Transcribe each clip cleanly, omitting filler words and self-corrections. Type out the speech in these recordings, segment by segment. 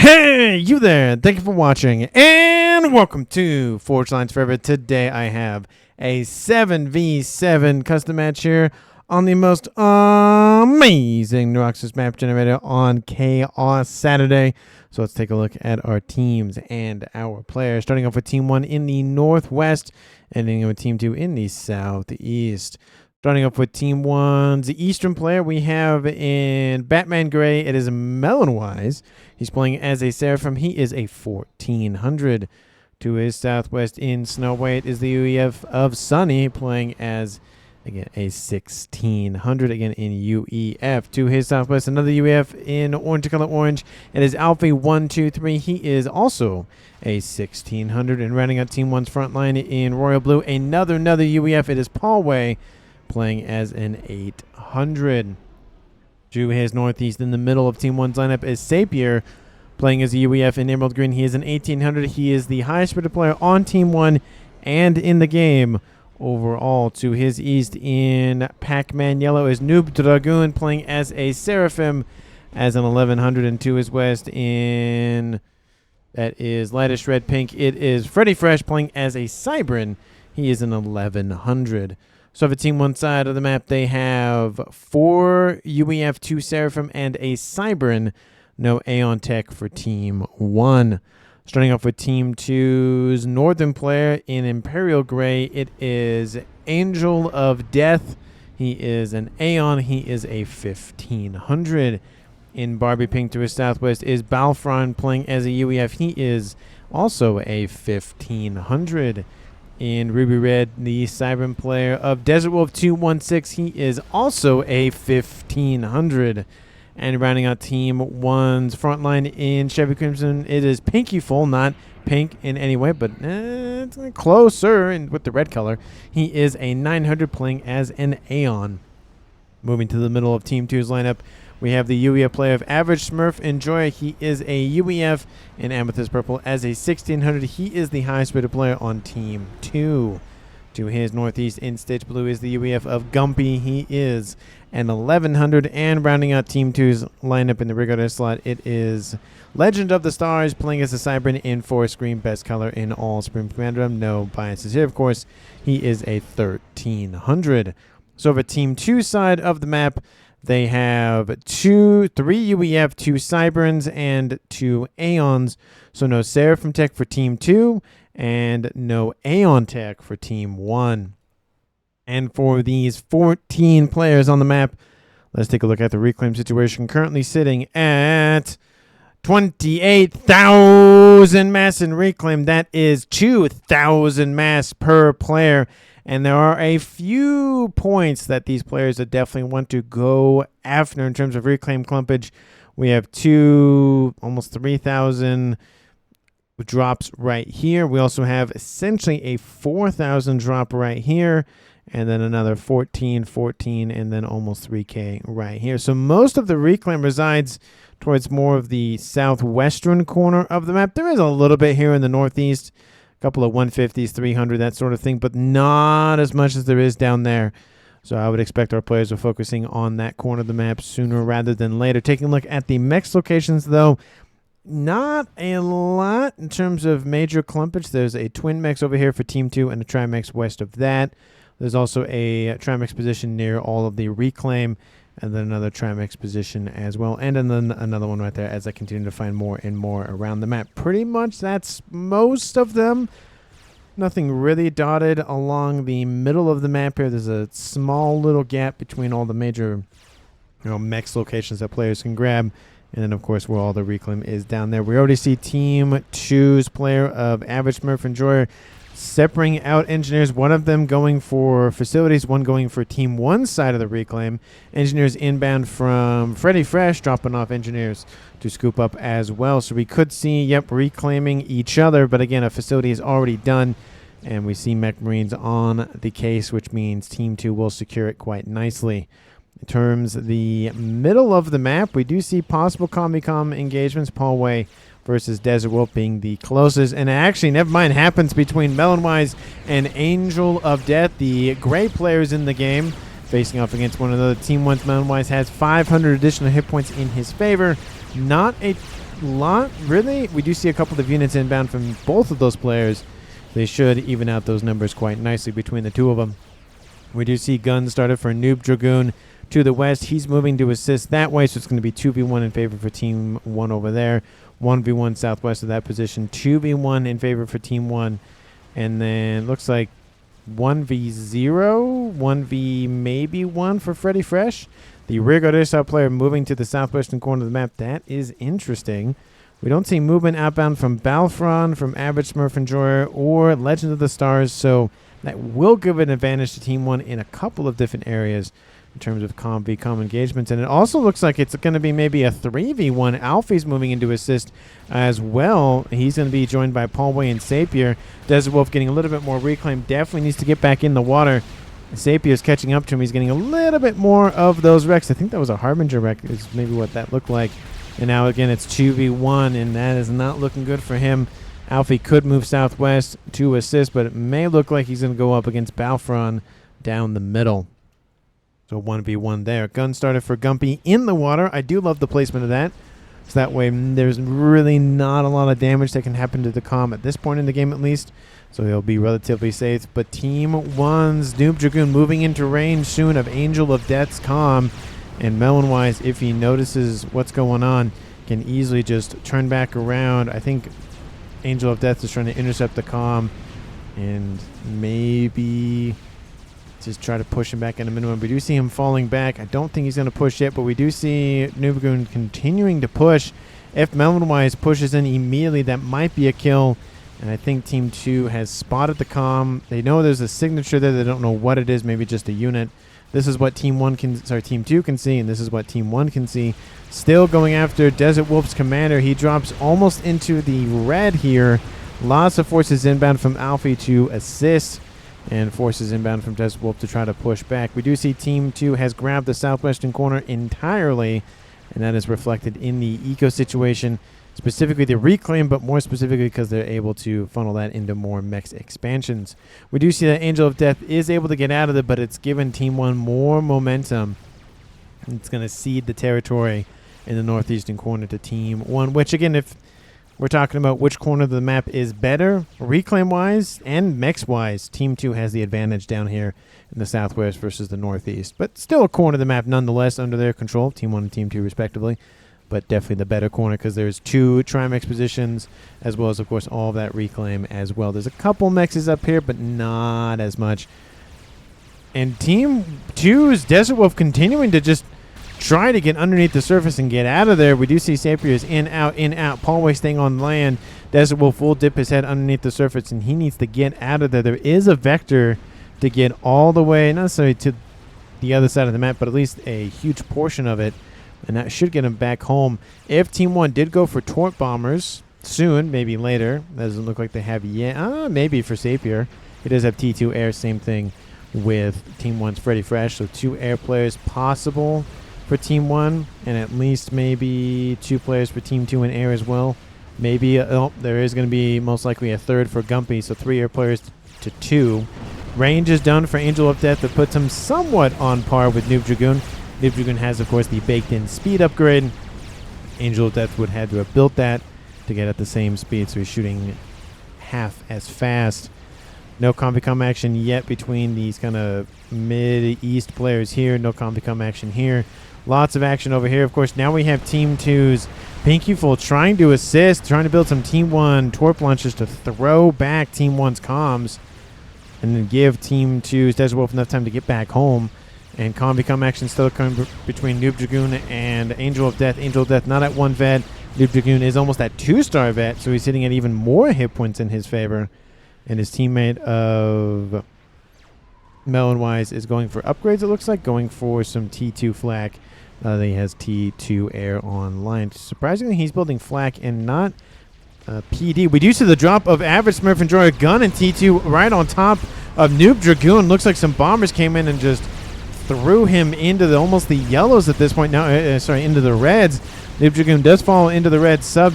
Hey, you there. Thank you for watching, and welcome to Forge Lines Forever. Today I have a 7v7 custom match here on the most amazing Neuroxis map generator on Chaos Saturday. So let's take a look at our teams and our players. Starting off with Team 1 in the Northwest, ending with Team 2 in the Southeast. Starting off with Team 1's Eastern player, we have in Batman Gray, it is Melonwise. He's playing as a Seraphim. He is a 1400. To his southwest in Snow White is the UEF of Sunny, playing as, again, a 1600, again in UEF. To his southwest, another UEF in Orange Color Orange. It is Alfie123. He is also a 1600. And rounding out Team 1's front line in Royal Blue, another UEF. It is Paulway, playing as an 800. To his northeast in the middle of Team 1's lineup is Sapier, playing as a UEF in Emerald Green. He is an 1800. He is the highest rated player on Team 1 and in the game overall. To his east in Pac-Man Yellow is Noob Dragoon, playing as a Seraphim as an 1100. And to his west in, that is Lightest Red Pink, it is Freddy Fresh, playing as a Cybran. He is an 1100. So for Team 1 side of the map, they have 4 UEF, 2 Seraphim, and a Cybran. No Aeon Tech for Team 1. Starting off with Team 2's Northern player in Imperial Gray, it is Angel of Death. He is an Aeon. He is a 1500. In Barbie Pink to his southwest is Balfron, playing as a UEF. He is also a 1500. In Ruby Red, the Cybran player of Desert Wolf 216, he is also a 1500. And rounding out Team 1's front line in Chevy Crimson, it is Pinky Full, not pink in any way, but it's closer and with the red color. He is a 900, playing as an Aeon. Moving to the middle of Team 2's lineup, we have the UEF player of Average Smurf Enjoy. He is a UEF in Amethyst Purple as a 1600. He is the highest rated player on Team 2. To his northeast in Stitch Blue is the UEF of Gumpy. He is an 1100. And rounding out Team 2's lineup in the Rigorder slot, it is Legend of the Stars, playing as a Cybran in Forest Green, best color in all Supreme Commander. No biases here, of course. He is a 1300. So over Team 2 side of the map, they have 3 UEF, 2 Cybrans, and 2 Aeons. So no Seraphim Tech for Team 2, and no Aeon Tech for Team 1. And for these 14 players on the map, let's take a look at the reclaim situation. Currently sitting at 28,000 mass in reclaim. That is 2,000 mass per player. And there are a few points that these players that definitely want to go after in terms of reclaim clumpage. We have almost 3,000 drops right here. We also have essentially a 4,000 drop right here. And then another 14, and then almost 3K right here. So most of the reclaim resides towards more of the southwestern corner of the map. There is a little bit here in the northeast. Couple of 150s, 300, that sort of thing, but not as much as there is down there. So I would expect our players are focusing on that corner of the map sooner rather than later. Taking a look at the mech locations, though, not a lot in terms of major clumpage. There's a twin mechs over here for Team 2 and a Trimex west of that. There's also a Trimex position near all of the reclaim, and then another Trimex position as well, and then another one right there as I continue to find more and more around the map. Pretty much that's most of them. Nothing really dotted along the middle of the map here. There's a small little gap between all the major mechs locations that players can grab, and then of course where all the reclaim is down there. We already see Team 2's player of Average Smurf Enjoyer separating out engineers, one of them going for facilities, one going for Team 1's side of the reclaim. Engineers inbound from Freddy Fresh, dropping off engineers to scoop up as well. So we could see, reclaiming each other, but again, a facility is already done, and we see Mech Marines on the case, which means Team 2 will secure it quite nicely. In terms of the middle of the map, we do see possible Combi-Com engagements. Paulway versus Desert Wolf being the closest. And actually, never mind, happens between Melonwise and Angel of Death, the gray players in the game, facing off against one another. Team 1's Melonwise has 500 additional hit points in his favor. Not a really, we do see a couple of units inbound from both of those players. They should even out those numbers quite nicely between the two of them. We do see guns started for Noob Dragoon to the west. He's moving to assist that way, so it's going to be 2v1 in favor for Team 1 over there. 1v1 southwest of that position. 2v1 in favor for Team 1. And then looks like 1v0, 1v maybe 1 for Freddy Fresh. The rearguard airsoft player moving to the southwestern corner of the map. That is interesting. We don't see movement outbound from Balfron, from Average Smurf Enjoyer, or Legend of the Stars, so that will give an advantage to Team 1 in a couple of different areas in terms of comm v comm engagements. And it also looks like it's going to be maybe a 3v1. Alfie's moving into assist as well. He's going to be joined by Paulway and Sapir. Desert Wolf getting a little bit more reclaim. Definitely needs to get back in the water. Sapir's catching up to him. He's getting a little bit more of those wrecks. I think that was a Harbinger wreck is maybe what that looked like. And now again it's 2v1, and that is not looking good for him. Alfie could move southwest to assist, but it may look like he's going to go up against Balfron down the middle. So 1v1 there. Gun started for Gumpy in the water. I do love the placement of that. So that way there's really not a lot of damage that can happen to the comm at this point in the game at least. So he'll be relatively safe. But Team 1's Noob Dragoon moving into range soon of Angel of Death's comm. And Melon-wise, if he notices what's going on, can easily just turn back around. I think Angel of Death is trying to intercept the comm and maybe just try to push him back in a minimum. We do see him falling back. I don't think he's going to push yet, but we do see Noob Dragoon continuing to push. If Melon-wise pushes in immediately, that might be a kill. And I think Team 2 has spotted the comm. They know there's a signature there. They don't know what it is. Maybe just a unit. This is what Team 2 can see, and this is what Team 1 can see. Still going after Desert Wolf's commander. He drops almost into the red here. Lots of forces inbound from Alfie to assist, and forces inbound from Desert Wolf to try to push back. We do see Team 2 has grabbed the southwestern corner entirely, and that is reflected in the eco situation. Specifically the reclaim, but more specifically because they're able to funnel that into more mechs expansions. We do see that Angel of Death is able to get out of it, but it's given Team 1 more momentum. It's going to cede the territory in the northeastern corner to Team 1, which again, if we're talking about which corner of the map is better, reclaim-wise and mechs-wise, Team 2 has the advantage down here in the southwest versus the northeast. But still a corner of the map nonetheless under their control, Team 1 and Team 2 respectively. But definitely the better corner because there's 2 Trimex positions as well as, of course, all of that reclaim as well. There's a couple mexes up here, but not as much. And Team 2's Desert Wolf continuing to just try to get underneath the surface and get out of there. We do see Sapier's in, out, Paulway staying on land. Desert Wolf will dip his head underneath the surface, and he needs to get out of there. There is a vector to get all the way, not necessarily to the other side of the map, but at least a huge portion of it. And that should get him back home. If Team 1 did go for Tort Bombers soon, maybe later. That doesn't look like they have yet. Maybe for Sapir. He does have T2 air. Same thing with Team 1's Freddy Fresh. So 2 air players possible for Team 1. And at least maybe 2 players for Team 2 in air as well. Maybe, there is going to be most likely a 3rd for Gumpy. So 3 air players to 2. Range is done for Angel of Death. That puts him somewhat on par with Noob Dragoon. Noob Dragoon has, of course, the baked-in speed upgrade. Angel of Death would have to have built that to get at the same speed, so he's shooting half as fast. No combi-com action yet between these kind of mid-east players here. No combi-com action here. Lots of action over here. Of course, now we have Team 2's Pinkyful trying to assist, trying to build some Team 1 torp launchers to throw back Team 1's comms and then give Team 2's Desert Wolf enough time to get back home. And combi-com action still coming between Noob Dragoon and Angel of Death. Angel of Death not at 1 vet. Noob Dragoon is almost at 2-star vet, so he's hitting at even more hit points in his favor. And his teammate of Melon-wise is going for upgrades, it looks like. Going for some T2 flak. He has T2 air online. Surprisingly, he's building flak and not PD. We do see the drop of Average Smurf Enjoyer gun and T2 right on top of Noob Dragoon. Looks like some bombers came in and just threw him into the almost the yellows at this point now. Into the reds. Noob Dragoon does fall into the reds, sub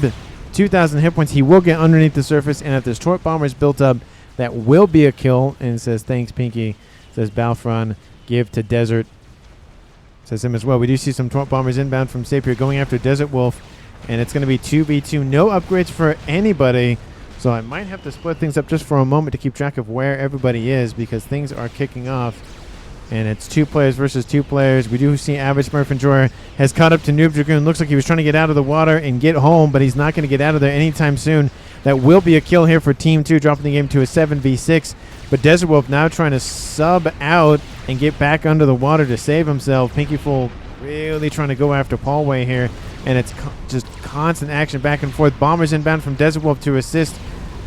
2,000 hit points. He will get underneath the surface, and if this Tort Bomber is built up, that will be a kill. And it says, thanks, Pinky. It says, Balfron, give to Desert. Says him as well. We do see some Tort Bombers inbound from Sapir going after Desert Wolf. And it's going to be 2v2. No upgrades for anybody. So I might have to split things up just for a moment to keep track of where everybody is, because things are kicking off. And it's 2 players versus 2 players. We do see Average Smurf Enjoyer has caught up to Noob Dragoon. Looks like he was trying to get out of the water and get home, but he's not going to get out of there anytime soon. That will be a kill here for Team 2, dropping the game to a 7v6. But Desert Wolf now trying to sub out and get back under the water to save himself. Pinkyful really trying to go after Paulway here. And it's just constant action back and forth. Bombers inbound from Desert Wolf to assist.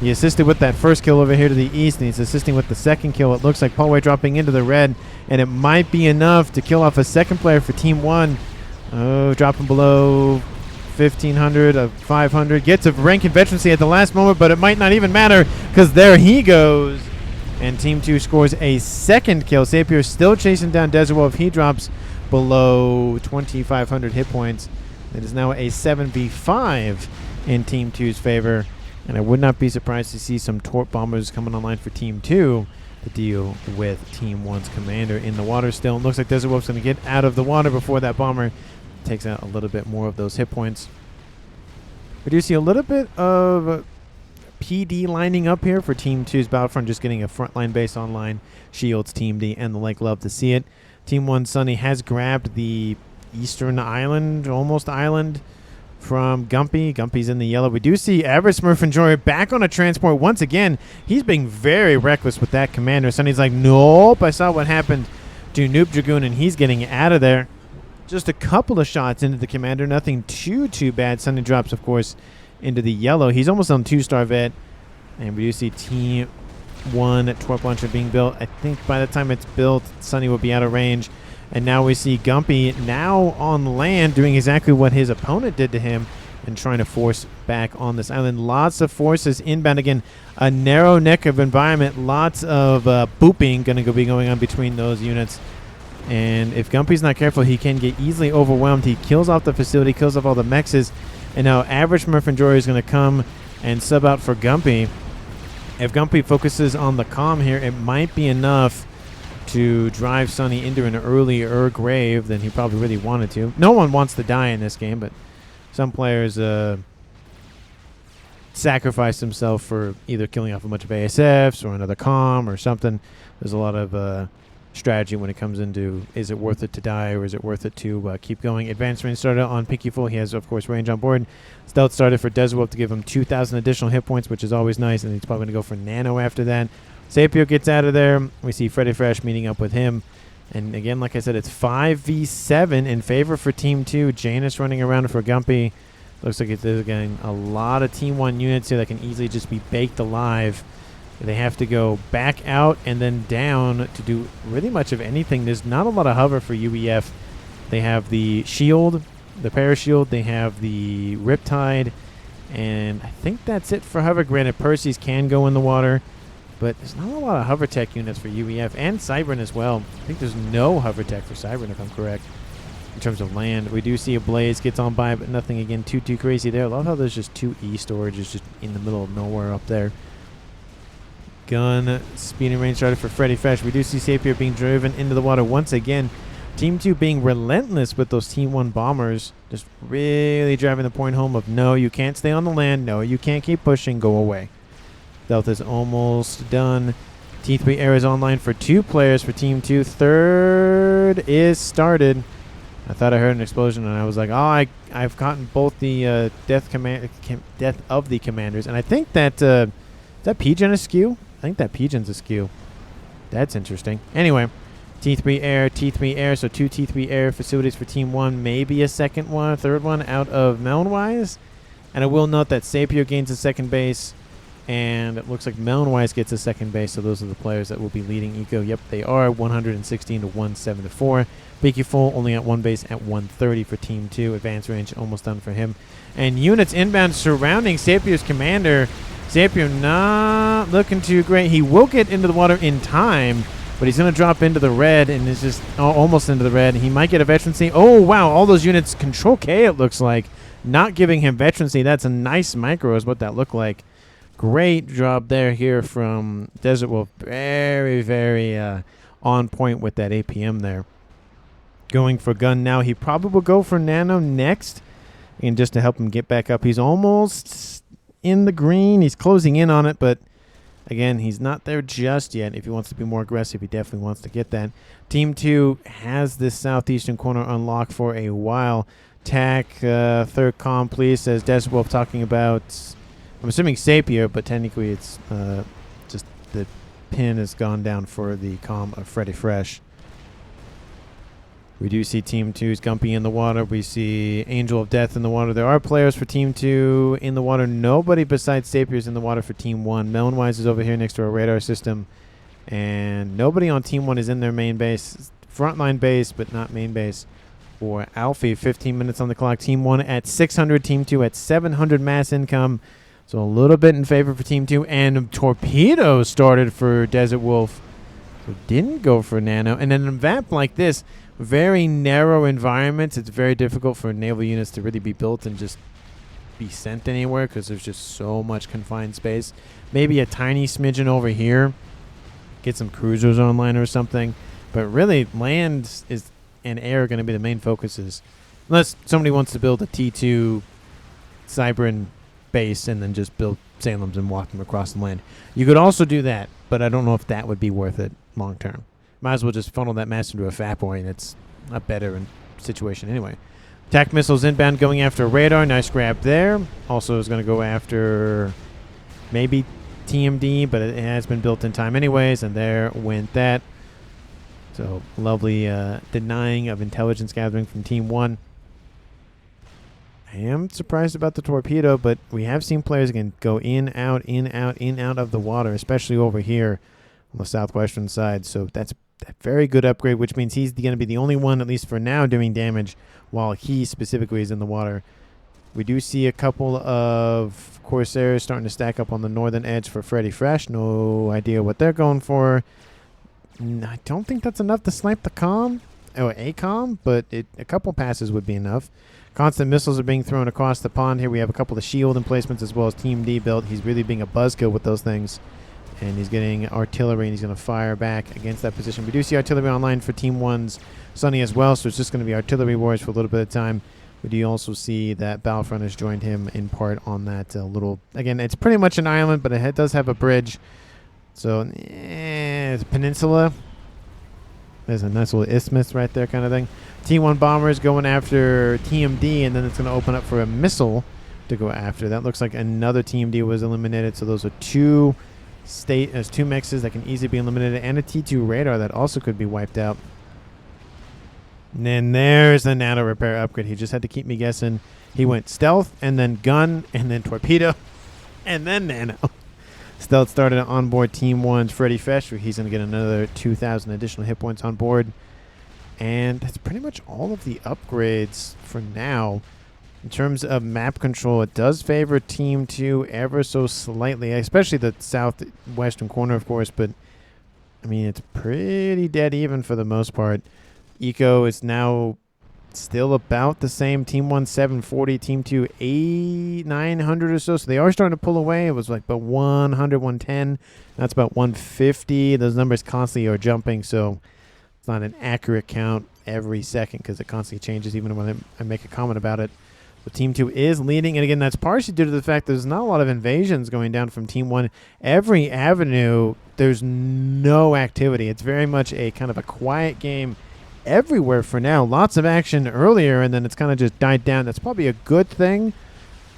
He assisted with that first kill over here to the east, and he's assisting with the second kill. It looks like Paulway dropping into the red, and it might be enough to kill off a second player for Team 1. Oh, dropping below 1,500 of 500. Gets a rank and veterancy at the last moment, but it might not even matter because there he goes. And Team 2 scores a second kill. Sapir still chasing down Desert Wolf. He drops below 2,500 hit points. It is now a 7v5 in Team 2's favor. And I would not be surprised to see some Torp Bombers coming online for Team 2 to deal with Team 1's commander in the water still. It looks like Desert Wolf's going to get out of the water before that bomber takes out a little bit more of those hit points. We do see a little bit of PD lining up here for Team 2's Battlefront, just getting a frontline base online. Shields, Team D, and the like. Love to see it. Team 1 Sunny has grabbed the eastern island, almost island, from Gumpy. Gumpy's in the yellow. We do see Average Smurf Enjoyer back on a transport once again. He's being very reckless with that commander. Sunny's like, nope, I saw what happened to Noob Dragoon, and he's getting out of there. Just a couple of shots into the commander. Nothing too bad. Sunny drops, of course, into the yellow. He's almost on 2-star vet. And we do see Team 1 Torp Launcher being built. I think by the time it's built, Sunny will be out of range. And now we see Gumpy now on land doing exactly what his opponent did to him and trying to force back on this island. Lots of forces inbound. Again, a narrow neck of environment. Lots of booping going to be going on between those units. And if Gumpy's not careful, he can get easily overwhelmed. He kills off the facility, kills off all the mexes. And now Average Smurf Enjoyer is going to come and sub out for Gumpy. If Gumpy focuses on the comm here, it might be enough to drive Sunny into an earlier grave than he probably really wanted to. No one wants to die in this game, but some players sacrifice themselves for either killing off a bunch of ASFs or another comm or something. There's a lot of strategy when it comes into, is it worth it to die or is it worth it to keep going? Advanced range started on Pinkyful. He has, of course, range on board. Stealth started for Desert Wolf to give him 2,000 additional hit points, which is always nice, and he's probably going to go for Nano after that. Sapio gets out of there. We see Freddy Fresh meeting up with him. And again, like I said, it's 5v7 in favor for Team 2. Janus running around for Gumpy. Looks like it's getting a lot of Team 1 units here that can easily just be baked alive. They have to go back out and then down to do really much of anything. There's not a lot of hover for UEF. They have the shield, the parashield. They have the Riptide. And I think that's it for hover. Granted, Percy's can go in the water. But there's not a lot of hover tech units for UEF and Cybern as well. I think there's no hover tech for Cybern, if I'm correct, in terms of land. We do see a Blaze gets on by, but nothing, again, too crazy there. I love how there's just 2 E storages just in the middle of nowhere up there. Gun, speed and range started for Freddy Fresh. We do see Sapir being driven into the water once again. Team 2 being relentless with those Team 1 bombers. Just really driving the point home of, no, you can't stay on the land. No, you can't keep pushing. Go away. Stealth is almost done. T3 Air is online for 2 players for Team 2. Third is started. I thought I heard an explosion, and I was like, oh, I've gotten both the death of the commanders. And I think that, is that Pigeon askew? I think that Pigeon's askew. That's interesting. Anyway, T3 Air, so 2 T3 Air facilities for Team 1. Maybe a second one, a third one out of Melonwise. And I will note that Sapio gains a second base. And it looks like Melonwise gets a second base, so those are the players that will be leading Eco. Yep, they are 116 to 174. Pinkyful only at 1 base at 130 for Team 2. Advanced range almost done for him. And units inbound surrounding Sapio's commander. Sapio not looking too great. He will get into the water in time, but he's going to drop into the red and is just almost into the red. He might get a veterancy. Oh, wow, all those units Control K, it looks like. Not giving him veterancy. That's a nice micro is what that looked like. Great job there here from Desert Wolf. Very on point with that APM there. Going for gun now. He probably will go for Nano next. And just to help him get back up, he's almost in the green. He's closing in on it, but again, he's not there just yet. If he wants to be more aggressive, he definitely wants to get that. Team 2 has this southeastern corner unlocked for a while. Tack, third comm, please, says Desert Wolf, talking about, I'm assuming Sapir, but technically it's just the pin has gone down for the comm of Freddy Fresh. We do see Team 2's Gumpy in the water. We see Angel of Death in the water. There are players for Team 2 in the water. Nobody besides Sapir is in the water for Team 1. Melonwise is over here next to our radar system. And nobody on Team 1 is in their main base. Frontline base, but not main base. For Alfie, 15 minutes on the clock. Team 1 at 600. Team 2 at 700 mass income. So a little bit in favor for Team 2. And Torpedo started for Desert Wolf. So didn't go for Nano. And then in a map like this, very narrow environments, it's very difficult for naval units to really be built and just be sent anywhere because there's just so much confined space. Maybe a tiny smidgen over here, get some cruisers online or something, but really land is and air are going to be the main focuses, unless somebody wants to build a T2 Cybran base and then just build Salems and walk them across the land. You could also do that, but I don't know if that would be worth it long term. Might as well just funnel that mass into a FAF and it's a better situation anyway. Attack missiles inbound going after radar. Nice grab there. Also is going to go after maybe TMD, but it has been built in time anyways, and there went that. So lovely denying of intelligence gathering from Team 1. I am surprised about the torpedo, but we have seen players again go in, out, in, out, in, out of the water, especially over here on the southwestern side. So that's a very good upgrade, which means he's going to be the only one, at least for now, doing damage while he specifically is in the water. We do see a couple of Corsairs starting to stack up on the northern edge for Freddy Fresh. No idea what they're going for. I don't think that's enough to snipe the comm, or a comm, but a couple passes would be enough. Constant missiles are being thrown across the pond here. We have a couple of shield emplacements as well as Team D built. He's really being a buzzkill with those things. And he's getting artillery, and he's going to fire back against that position. We do see artillery online for Team 1's Sunny as well, so it's just going to be artillery wars for a little bit of time. We do also see that Battlefront has joined him in part on that little... Again, it's pretty much an island, but it does have a bridge. So, it's a peninsula. There's a nice little isthmus right there kind of thing. T1 bombers going after TMD, and then it's going to open up for a missile to go after. That looks like another TMD was eliminated, so those are two... There's two mexes that can easily be eliminated, and a T2 radar that also could be wiped out. And then there's the nano repair upgrade. He just had to keep me guessing. He went stealth, and then gun, and then torpedo, and then nano. Stealth started on board Team 1's Freddy Fresh, where he's going to get another 2,000 additional hit points on board. And that's pretty much all of the upgrades for now. In terms of map control, it does favor Team 2 ever so slightly, especially the southwestern corner, of course, but I mean, it's pretty dead even for the most part. Eco is now still about the same. Team 1 740, Team 2 900 or so, so they are starting to pull away. It was like about 100, 110. That's about 150. Those numbers constantly are jumping, so it's not an accurate count every second because it constantly changes even when I make a comment about it. But Team 2 is leading, and again, that's partially due to the fact there's not a lot of invasions going down from Team 1. Every avenue, there's no activity. It's very much a kind of a quiet game everywhere for now. Lots of action earlier, and then it's kind of just died down. That's probably a good thing,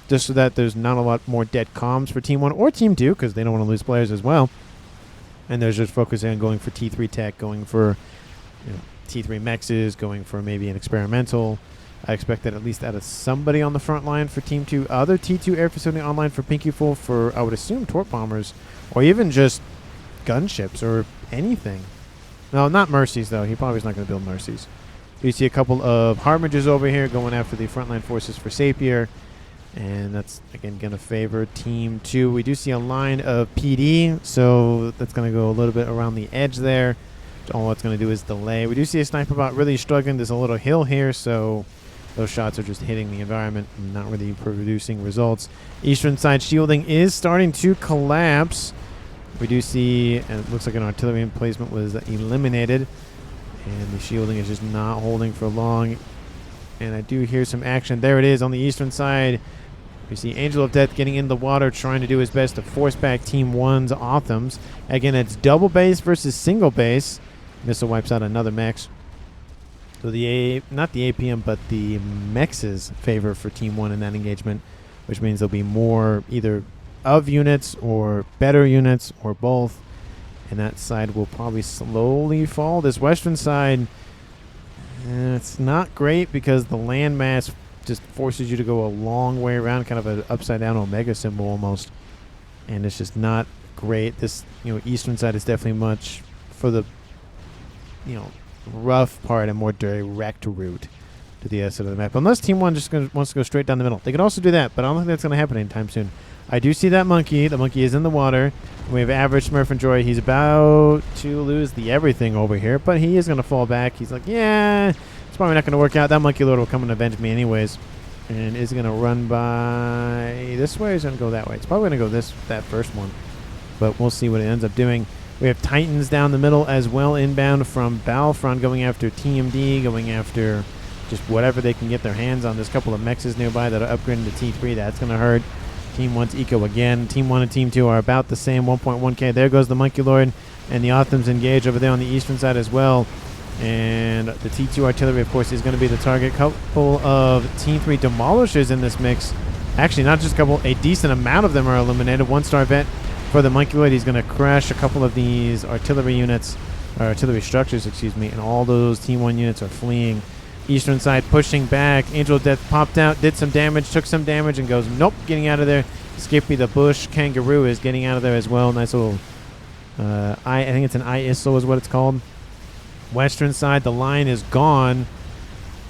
just so that there's not a lot more dead comms for Team 1 or Team 2, because they don't want to lose players as well. And there's just focusing on going for T3 tech, going for T3 mexes, going for maybe an experimental. I expect that at least out of somebody on the front line for Team 2. Other T2 air facility online for Pinky Full for, I would assume, torp bombers. Or even just gunships or anything. No, not Mercies, though. He probably is not going to build Mercies. You see a couple of Harbingers over here going after the frontline forces for Sapir. And that's, again, going to favor Team 2. We do see a line of PD, so that's going to go a little bit around the edge there. All it's going to do is delay. We do see a sniper bot really struggling. There's a little hill here, so... those shots are just hitting the environment and not really producing results. Eastern side shielding is starting to collapse. We do see, and it looks like an artillery emplacement was eliminated. And the shielding is just not holding for long. And I do hear some action. There it is on the eastern side. We see Angel of Death getting in the water, trying to do his best to force back Team 1's Othams. Again, it's double base versus single base. Missile wipes out another mech. So not the APM, but the mechs' favor for Team 1 in that engagement, which means there'll be more either of units or better units or both. And that side will probably slowly fall. This western side, it's not great because the landmass just forces you to go a long way around, kind of an upside down omega symbol almost. And it's just not great. This, eastern side is definitely much for the, rough part and more direct route to the side of the map. Unless Team 1 just wants to go straight down the middle. They could also do that, but I don't think that's going to happen anytime soon. I do see that monkey. The monkey is in the water. We have average Smurf and Joy. He's about to lose the everything over here, but he is going to fall back. He's like, yeah, it's probably not going to work out. That monkey lord will come and avenge me anyways. And is going to run by this way or is going to go that way? It's probably going to go that first one, but we'll see what it ends up doing. We have Titans down the middle as well, inbound from Battlefront, going after TMD, going after just whatever they can get their hands on. There's a couple of mechs nearby that are upgrading to T3. That's going to hurt. Team 1's eco again. Team 1 and Team 2 are about the same, 1.1k. There goes the Monkey Lord, and the Othams engage over there on the eastern side as well. And the T2 artillery, of course, is going to be the target. Couple of Team 3 demolishers in this mix. Actually, not just a couple, a decent amount of them are eliminated. 1-star vet for the Monkey Lord. He's going to crash a couple of these artillery units, or artillery structures, excuse me, and all those Team 1 units are fleeing. Eastern side pushing back. Angel of Death popped out, did some damage, took some damage, and goes, nope, getting out of there. Skippy the Bush Kangaroo is getting out of there as well. Nice little, I think it's an ISO is what it's called. Western side, the line is gone,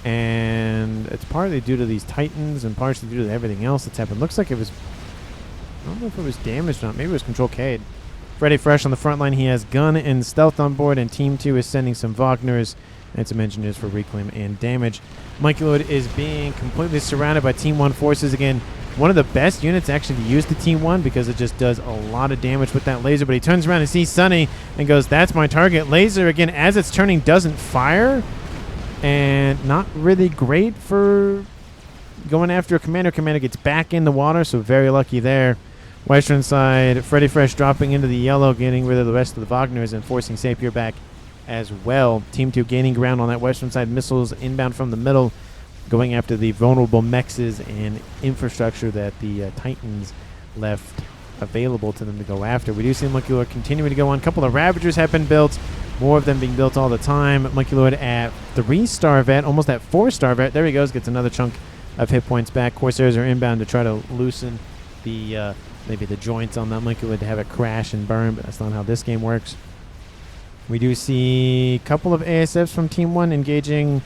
and it's partly due to these Titans and partially due to everything else that's happened. Looks like it was, I don't know if it was damaged or not. Maybe it was Control K'd. Freddy Fresh on the front line. He has gun and stealth on board, and Team 2 is sending some Wagners and some engineers for reclaim and damage. Monkey Lord is being completely surrounded by Team 1 forces. Again, one of the best units actually to use the Team 1 because it just does a lot of damage with that laser. But he turns around and sees Sunny and goes, that's my target. Laser, again, as it's turning, doesn't fire. And not really great for going after a commander. Commander gets back in the water, so very lucky there. Western side, Freddy Fresh dropping into the yellow, getting rid of the rest of the Wagners and forcing Sapir back as well. Team 2 gaining ground on that western side. Missiles inbound from the middle, going after the vulnerable mechs and infrastructure that the Titans left available to them to go after. We do see Monkey Lord continuing to go on. A couple of Ravagers have been built. More of them being built all the time. Monkey Lord at 3-star vet, almost at 4-star vet. There he goes, gets another chunk of hit points back. Corsairs are inbound to try to loosen the maybe the joints on that Monkey Lord to have it crash and burn, but that's not how this game works. We do see a couple of ASFs from Team 1 engaging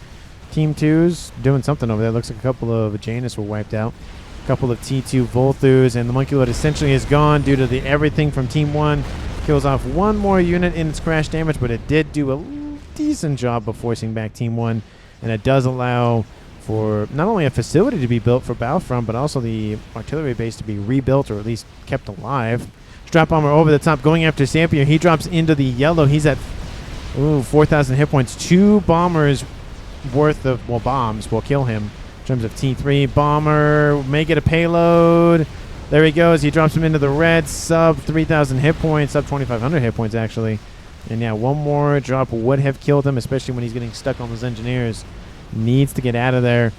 Team 2's, doing something over there. Looks like a couple of Janus were wiped out. A couple of T2 Volthus, and the Monkey Lord essentially is gone due to the everything from Team 1. Kills off one more unit in its crash damage, but it did do a decent job of forcing back Team 1, and it does allow for not only a facility to be built for Battlefront, but also the artillery base to be rebuilt or at least kept alive. Strap Bomber over the top, going after Sampier. He drops into the yellow. He's at 4,000 hit points. 2 bombers worth of, bombs will kill him in terms of T3. Bomber may get a payload. There he goes. He drops him into the red. Sub 3,000 hit points. Sub 2,500 hit points, actually. And yeah, one more drop would have killed him, especially when he's getting stuck on those engineers. Needs to get out of there.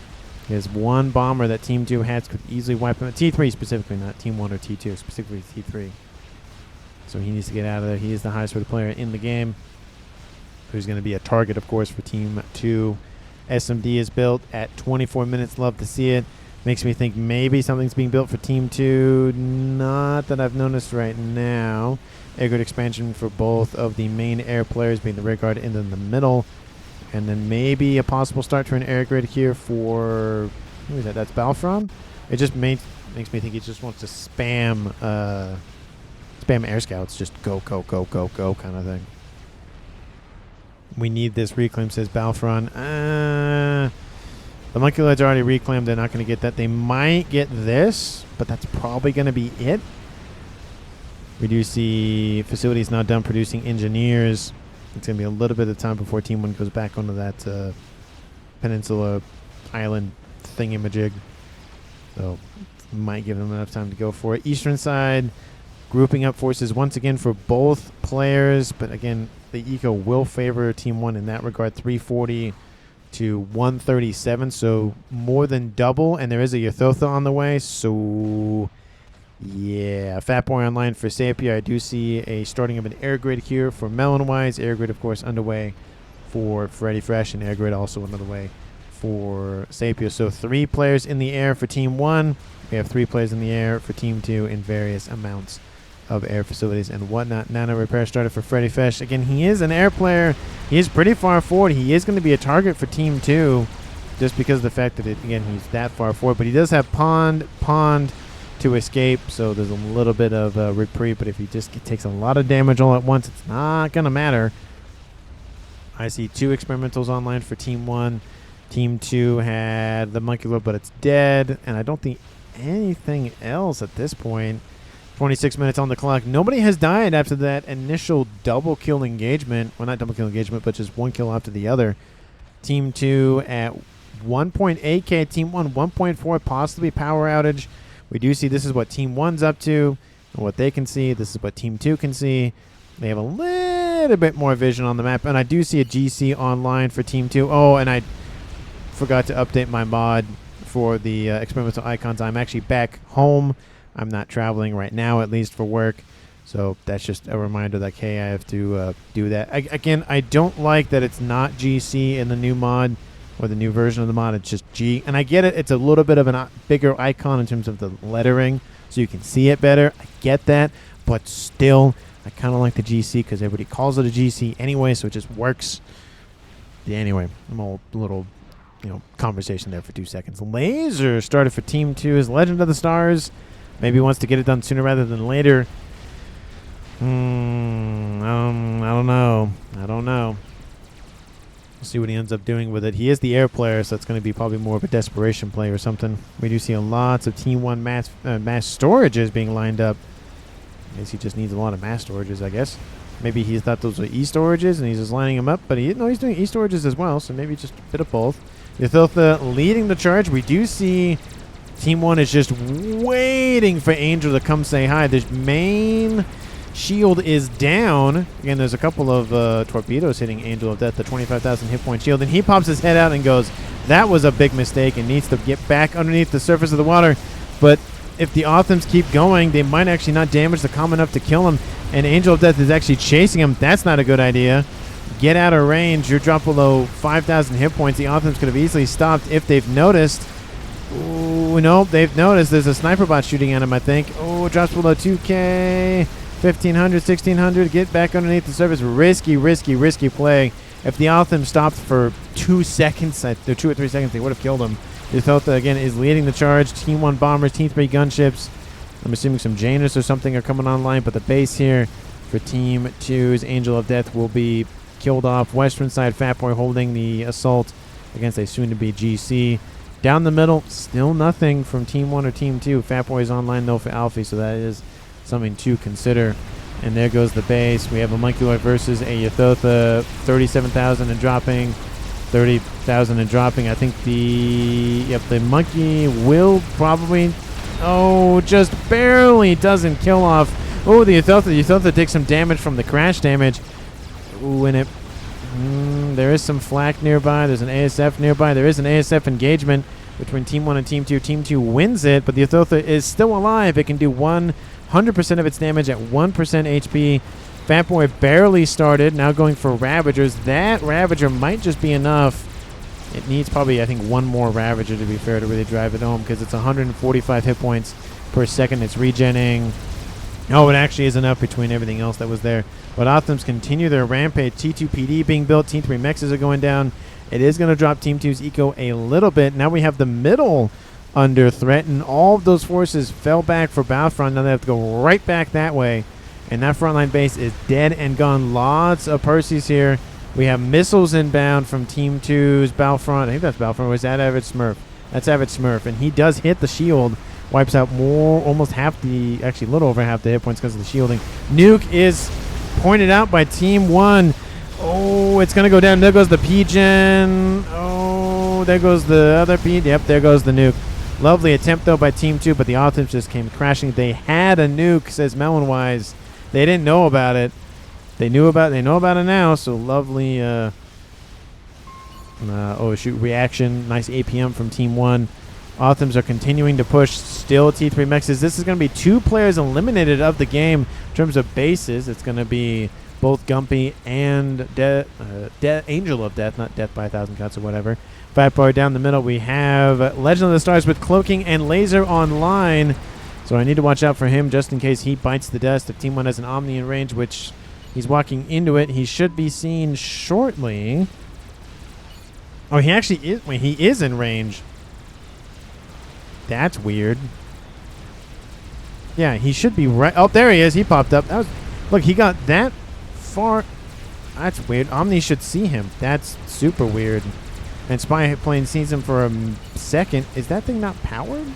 There's one bomber that Team 2 has could easily wipe him. T3 specifically, not Team 1 or T2, specifically T3. So he needs to get out of there. He is the highest rated player in the game, who's going to be a target, of course, for Team 2. SMD is built at 24 minutes. Love to see it. Makes me think maybe something's being built for Team 2. Not that I've noticed right now. Air grid expansion for both of the main air players, being the rear guard and then the middle. And then maybe a possible start to an air grid here for, who is that? That's Balfron? It just makes me think he just wants to spam air scouts. Just go, go, go, go, go kind of thing. We need this reclaim, says Balfron. The Monkey Lord's already reclaimed. They're not going to get that. They might get this, but that's probably going to be it. We do see facilities now done producing engineers. It's going to be a little bit of time before Team 1 goes back onto that peninsula island thingamajig. So might give them enough time to go for it. Eastern side, grouping up forces once again for both players. But again, the eco will favor Team 1 in that regard. 340 to 137. So more than double. And there is a Ythotha on the way. So yeah, Fat Boy online for Sapia. I do see a starting of an air grid here for Melonwise. Air grid, of course, underway for Freddy Fresh, and air grid also another way for Sapia. So 3 players in the air for Team 1. We have 3 players in the air for Team 2 in various amounts of air facilities and whatnot. Nano repair started for Freddy Fresh. Again, he is an air player. He is pretty far forward. He is going to be a target for Team 2 just because of the fact that, again, he's that far forward. But he does have pond to escape, so there's a little bit of a reprieve. But if he just takes a lot of damage all at once, it's not going to matter. I see 2 experimentals online for Team 1. Team 2 had the Monkey Lord, but it's dead. And I don't think anything else at this point. 26 minutes on the clock. Nobody has died after that initial double kill engagement. Well, not double kill engagement, but just 1 kill after the other. Team 2 at 1.8k. Team 1, 1.4, possibly power outage. We do see this is what Team 1's up to and what they can see. This is what Team 2 can see. They have a little bit more vision on the map. And I do see a GC online for Team 2. Oh, and I forgot to update my mod for the experimental icons. I'm actually back home. I'm not traveling right now, at least for work. So that's just a reminder that, hey, I have to do that. Again, I don't like that it's not GC in the new mod or the new version of the mod. It's just G. And I get it. It's a little bit of a bigger icon in terms of the lettering, so you can see it better. I get that. But still, I kind of like the GC because everybody calls it a GC anyway, so it just works. Yeah, anyway, I'm a little, conversation there for 2 seconds. Laser started for Team 2 as Legend of the Stars. Maybe he wants to get it done sooner rather than later. I don't know. We'll see what he ends up doing with it. He is the air player, so it's going to be probably more of a desperation play or something. We do see lots of Team 1 mass storages being lined up. I guess he just needs a lot of mass storages, I guess. Maybe he thought those were E-storages and he's just lining them up, but he's doing E-storages as well, so maybe just a bit of both. Ythotha leading the charge. We do see Team 1 is just waiting for Angel to come say hi. The main shield is down. Again, there's a couple of torpedoes hitting Angel of Death, the 25,000 hit point shield, and he pops his head out and goes, that was a big mistake, and needs to get back underneath the surface of the water. But if the Othams keep going, they might actually not damage the comm enough to kill him, and Angel of Death is actually chasing him. That's not a good idea. Get out of range. You're dropped below 5,000 hit points. The Othams could have easily stopped if they've noticed. Ooh, nope, they've noticed. There's a sniper bot shooting at him, I think. Oh, drops below 2K. 1,500, 1,600. Get back underneath the surface. Risky play. If the Otham stopped for 2 seconds, 2 or 3 seconds, they would have killed him. Ythotha, again, is leading the charge. Team 1 bombers, Team 3 gunships. I'm assuming some Janus or something are coming online, but the base here for Team 2's Angel of Death will be killed off. Western side, Fat Boy holding the assault against a soon-to-be GC. Down the middle, still nothing from Team 1 or Team 2. Fat Boy is online, though, for Alfie, so that is something to consider. And there goes the base. We have a Monkey Lord versus a Ythotha. 37,000 and dropping. 30,000 and dropping. I think the Monkey will probably... Oh, just barely doesn't kill off. Oh, the Ythotha takes some damage from the crash damage. Ooh, and there is some flak nearby. There's an ASF nearby. There is an ASF engagement between Team 1 and Team 2. Team 2 wins it, but the Ythotha is still alive. It can do 100% of its damage at 1% HP. Fat Boy barely started. Now going for Ravagers. That Ravager might just be enough. It needs probably, I think, one more Ravager, to be fair, to really drive it home, because it's 145 hit points per second. It's regenning. Oh, it actually is enough between everything else that was there. But Othams continue their rampage. T2PD being built. Team 3 mexes are going down. It is going to drop Team 2's eco a little bit. Now we have the middle under threat, and all of those forces fell back for Battlefront. Now they have to go right back that way. And that frontline base is dead and gone. Lots of Perseus here. We have missiles inbound from Team 2's Battlefront. I think that's Battlefront. Or is that Avid Smurf? That's Avid Smurf. And he does hit the shield. Wipes out almost half the, actually a little over half the hit points because of the shielding. Nuke is pointed out by Team 1. Oh, it's going to go down. There goes the P-Gen. Oh, there goes the other P. Yep, there goes the nuke. Lovely attempt, though, by Team 2, but the offense just came crashing. They had a nuke, says Melonwise. They didn't know about it. They know about it now, so lovely reaction. Nice APM from Team 1. Authams are continuing to push. Still T3 Mexes. This is going to be 2 players eliminated of the game in terms of bases. It's going to be both Gumpy and Angel of Death, not Death by 1,000 Cuts or whatever. Fat Boy down the middle. We have Legend of the Stars with Cloaking and Laser online. So I need to watch out for him just in case he bites the dust. If Team 1 has an Omni in range, which he's walking into it, he should be seen shortly. Oh, he actually is. Wait, he is in range. That's weird. Yeah, he should be right. Oh, there he is. He popped up. Look, he got that far. That's weird. Omni should see him. That's super weird. And Spy Plane sees him for a second. Is that thing not powered?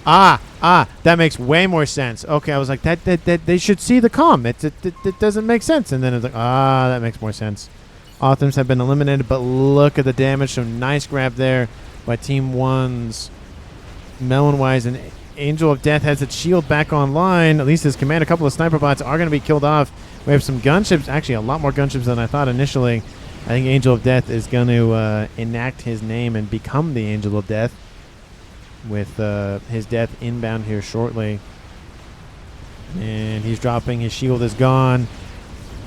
That makes way more sense. Okay, I was like, that they should see the comm. It doesn't make sense. And then it's like, that makes more sense. Authams have been eliminated, but look at the damage. So nice grab there by Team 1's Melonwise. And Angel of Death has its shield back online. At least his command. A couple of sniper bots are going to be killed off. We have some gunships. Actually, a lot more gunships than I thought initially. I think Angel of Death is going to enact his name and become the Angel of Death with his death inbound here shortly. And he's dropping. His shield is gone.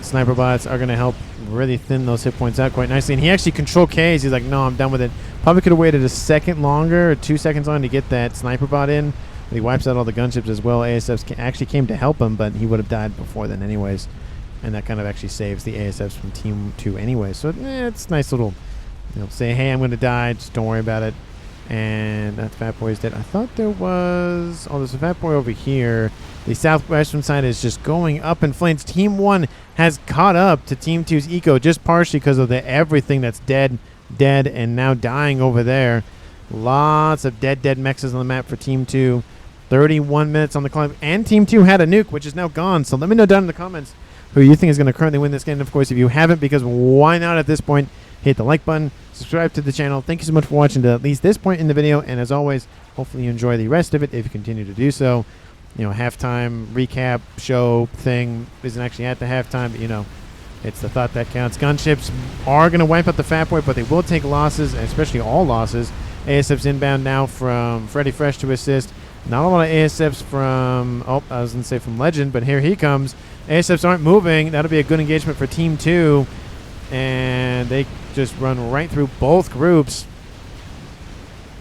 Sniper bots are going to help really thin those hit points out quite nicely. And he actually control Ks. He's like, no, I'm done with it. Probably could have waited a second longer or 2 seconds on to get that sniper bot in. But he wipes out all the gunships as well. ASFs actually came to help him, but he would have died before then anyways. And that kind of actually saves the ASFs from Team 2 anyway. So it's nice little, say, hey, I'm going to die. Just don't worry about it. And that Fat Boy is dead. I thought there was... Oh, there's a Fat Boy over here. The southwestern side is just going up in flames. Team 1 has caught up to Team 2's eco just partially because of everything that's dead, and now dying over there. Lots of dead mexes on the map for Team 2. 31 minutes on the clock. And Team 2 had a nuke, which is now gone. So let me know down in the comments who you think is going to currently win this game. And of course, if you haven't, because why not at this point, hit the like button, subscribe to the channel. Thank you so much for watching to at least this point in the video. And as always, hopefully you enjoy the rest of it if you continue to do so. Halftime recap show thing isn't actually at the halftime, but it's the thought that counts. Gunships are going to wipe out the Fat Boy, but they will take losses, especially all losses. ASFs inbound now from Freddy Fresh to assist. Not a lot of ASFs from, I was going to say from Legend, but here he comes. ASFs aren't moving. That'll be a good engagement for Team 2. And they just run right through both groups.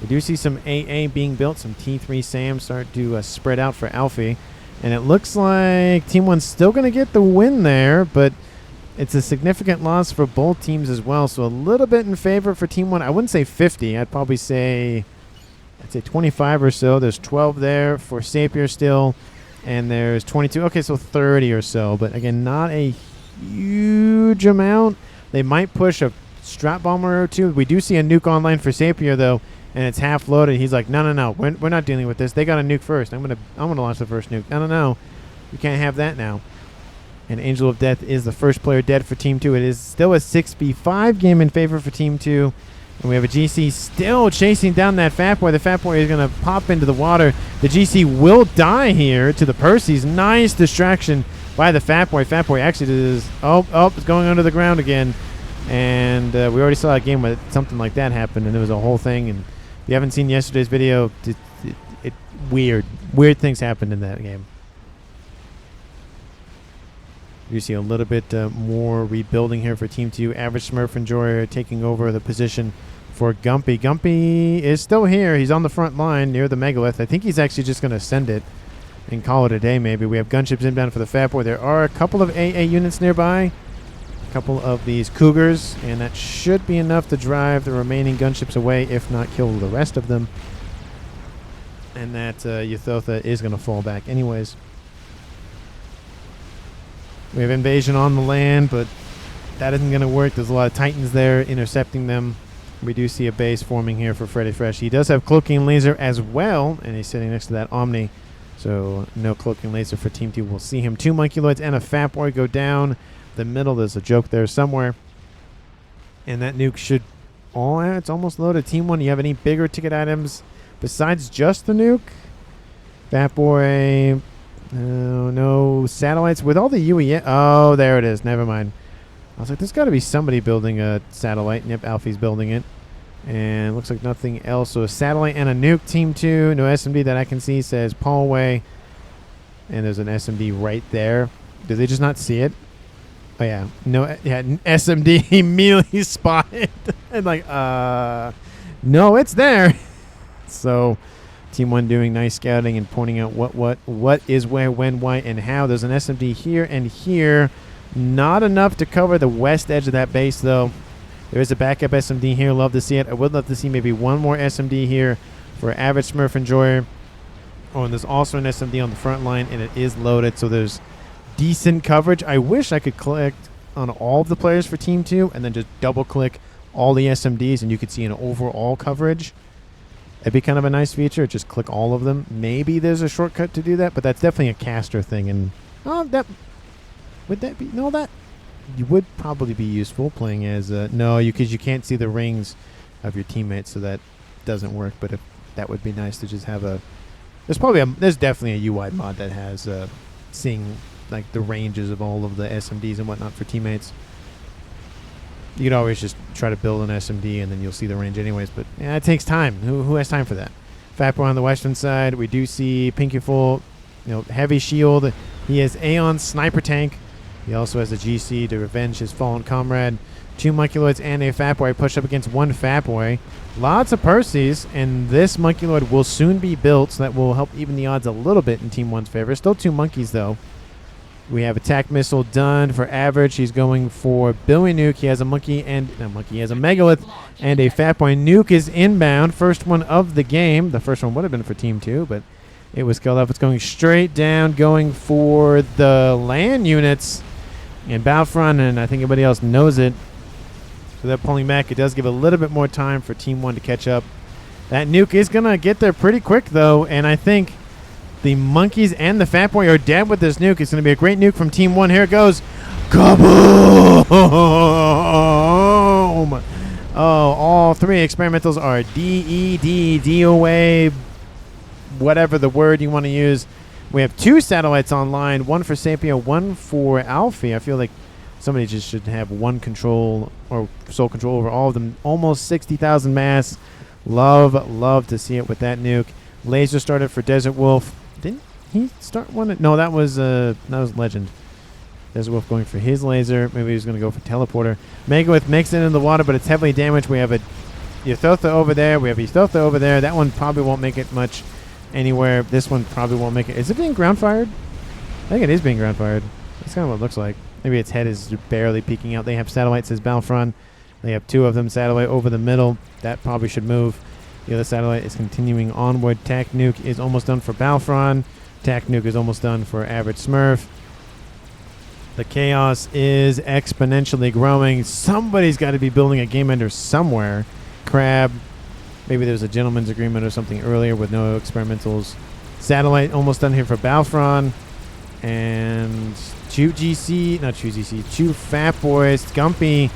We do see some AA being built. Some T3 SAM start to spread out for Alfie. And it looks like Team 1's still going to get the win there, but it's a significant loss for both teams as well. So a little bit in favor for Team 1. I wouldn't say 50. I'd probably say 25 or so. There's 12 there for Sapir still. And there's 22. Okay, so 30 or so. But again, not a huge amount. They might push a strap bomber or two. We do see a nuke online for Sapir, though. And it's half loaded. He's like, no. We're not dealing with this. They got a nuke first. I'm gonna launch the first nuke. No. You can't have that now. And Angel of Death is the first player dead for Team 2. It is still a 6v5 game in favor for Team 2. And we have a GC still chasing down that Fat Boy. The Fat Boy is going to pop into the water. The GC will die here to the Percy's. Nice distraction by the Fat Boy. Fat Boy actually does... it's going under the ground again. And we already saw a game where something like that happened. And it was a whole thing. And if you haven't seen yesterday's video, weird things happened in that game. You see a little bit more rebuilding here for Team 2. Average Smurf Enjoyer taking over the position for Gumpy. Gumpy is still here. He's on the front line near the Megalith. I think he's actually just going to send it and call it a day maybe. We have gunships inbound for the Fat Boy. There are a couple of AA units nearby. A couple of these Cougars. And that should be enough to drive the remaining gunships away, if not kill the rest of them. And that Euthotha is going to fall back anyways. We have invasion on the land, but that isn't going to work. There's a lot of Titans there intercepting them. We do see a base forming here for Freddy Fresh. He does have Cloaking Laser as well, and he's sitting next to that Omni. So no Cloaking Laser for Team 2. We'll see him. 2 Monkeyloids and a Fat Boy go down the middle. There's a joke there somewhere. And that nuke should all. It's almost loaded. Team 1, do you have any bigger ticket items besides just the nuke? Fat Boy. No satellites with all the UE. Oh, there it is. Never mind. I was like, there's got to be somebody building a satellite. Yep, Alfie's building it. And looks like nothing else. So a satellite and a nuke. Team 2. No SMD that I can see. Says Paulway. And there's an SMD right there. Did they just not see it? Oh, yeah. No, yeah, SMD immediately spotted. And like, no, it's there. So Team 1 doing nice scouting and pointing out what is where, when, why, and how. There's an SMD here and here. Not enough to cover the west edge of that base, though. There is a backup SMD here. Love to see it. I would love to see maybe one more SMD here for average Smurf enjoyer. Oh, and there's also an SMD on the front line, and it is loaded, so there's decent coverage. I wish I could click on all of the players for Team 2 and then just double-click all the SMDs, and you could see an overall coverage. It'd be kind of a nice feature. Just click all of them. Maybe there's a shortcut to do that, but that's definitely a caster thing. And would that be that you would probably be useful playing as no, because you can't see the rings of your teammates, so that doesn't work. But if that would be nice to just have a. There's definitely a UI mod that has seeing like the ranges of all of the SMDs and whatnot for teammates. You could always just try to build an SMD and then you'll see the range anyways, but yeah, it takes time. Who has time for that? Fat Boy on the western side. We do see Pinkyful, heavy shield. He has Aeon sniper tank. He also has a GC to revenge his fallen comrade. 2 Monkeyloids and a Fat Boy push up against 1 Fat Boy. Lots of Percys, and this Monkeyloid will soon be built, so that will help even the odds a little bit in Team 1's favor. Still 2 monkeys, though. We have attack missile done for average. He's going for Billy Nuke. He has a monkey and he has a megalith and a Fat Boy. Nuke is inbound. First one of the game. The first one would have been for Team 2, but it was killed off. It's going straight down, going for the land units in Battlefront, and I think everybody else knows it. So they're pulling back. It does give a little bit more time for Team 1 to catch up. That nuke is going to get there pretty quick, though, and I think the monkeys and the Fat Boy are dead with this nuke. It's going to be a great nuke from Team 1. Here it goes. Kaboom! Oh, all 3 experimentals are DED, DOA, whatever the word you want to use. We have 2 satellites online, 1 for Sapia, 1 for Alfie. I feel like somebody just should have 1 control or sole control over all of them. Almost 60,000 mass. Love to see it with that nuke. Laser started for Desert Wolf. Didn't he start one? No, that was Legend. Desert Wolf going for his laser. Maybe he was going to go for Teleporter. Megawith makes it into the water, but it's heavily damaged. We have a Ythotha over there. We have Ythotha over there. That one probably won't make it much anywhere. This one probably won't make it. Is it being ground fired? I think it is being ground fired. That's kind of what it looks like. Maybe its head is barely peeking out. They have satellites as Battlefront. They have 2 of them. Satellite over the middle. That probably should move. The other satellite is continuing onward. Tac Nuke is almost done for Battlefront. Tac Nuke is almost done for average Smurf. The chaos is exponentially growing. Somebody's got to be building a game ender somewhere. Crab. Maybe there's a gentleman's agreement or something earlier with no experimentals. Satellite almost done here for Battlefront. And Chew Fat Boys. Gumpy.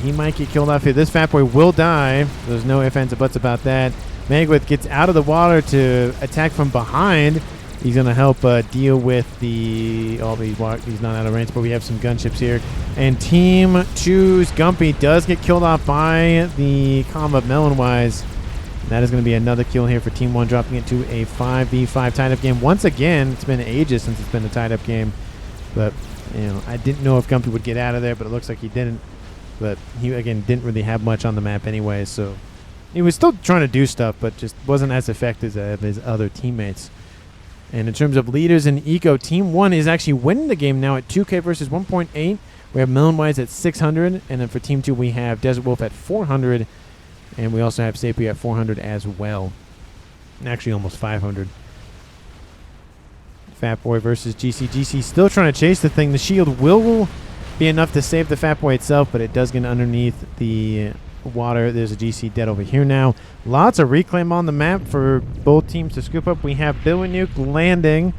He might get killed off here. This Fat Boy will die. There's no ifs, ands, or buts about that. Megawith gets out of the water to attack from behind. He's going to help deal with the... Oh, he's not out of range, but we have some gunships here. And Team 2's Gumpy does get killed off by the combat Melon-wise. That is going to be another kill here for Team 1, dropping it to a 5v5 tied-up game. Once again, it's been ages since it's been a tied-up game. But, I didn't know if Gumpy would get out of there, but it looks like he didn't. But he, again, didn't really have much on the map anyway, so he was still trying to do stuff, but just wasn't as effective as his other teammates. And in terms of leaders in Eco, Team 1 is actually winning the game now at 2K versus 1.8. We have Melonwise at 600, and then for Team 2 we have Desert Wolf at 400, and we also have Sapia at 400 as well. Actually, almost 500. Fat Boy versus GC. GC still trying to chase the thing. The shield will be enough to save the Fat Boy itself, but it does get underneath the water. There's a GC dead over here now. Lots of reclaim on the map for both teams to scoop up. We have Bill and Nuke landing.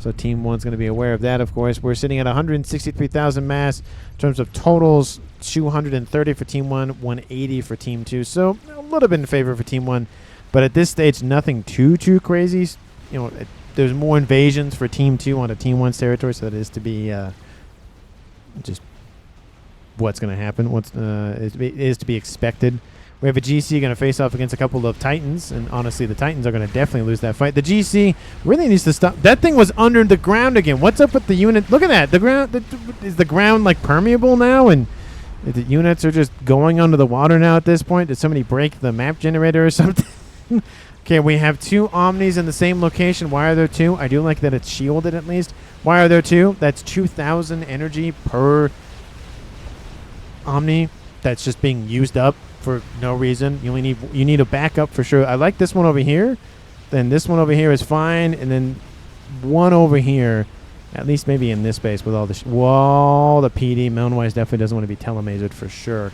So Team 1's going to be aware of that, of course. We're sitting at 163,000 mass in terms of totals. 230 for Team 1, 180 for Team 2. So a little bit in favor for Team 1. But at this stage, nothing too crazy. You know, there's more invasions for Team 2 onto Team 1's territory, so that is to be just what's going to happen. What's is to be expected. We have a GC going to face off against a couple of Titans, and honestly, the Titans are going to definitely lose that fight. The GC really needs to stop. That thing was under the ground again. What's up with the unit? Look at that. The ground is the ground like permeable now, and the units are just going under the water now at this point. Did somebody break the map generator or something? Okay, we have 2 Omnis in the same location. Why are there 2? I do like that it's shielded at least. Why are there 2? That's 2,000 energy per Omni. That's just being used up for no reason. You need a backup for sure. I like this one over here. Then this one over here is fine, and then one over here, at least maybe in this space with all the the PD. Melonwise definitely doesn't want to be telemasered for sure.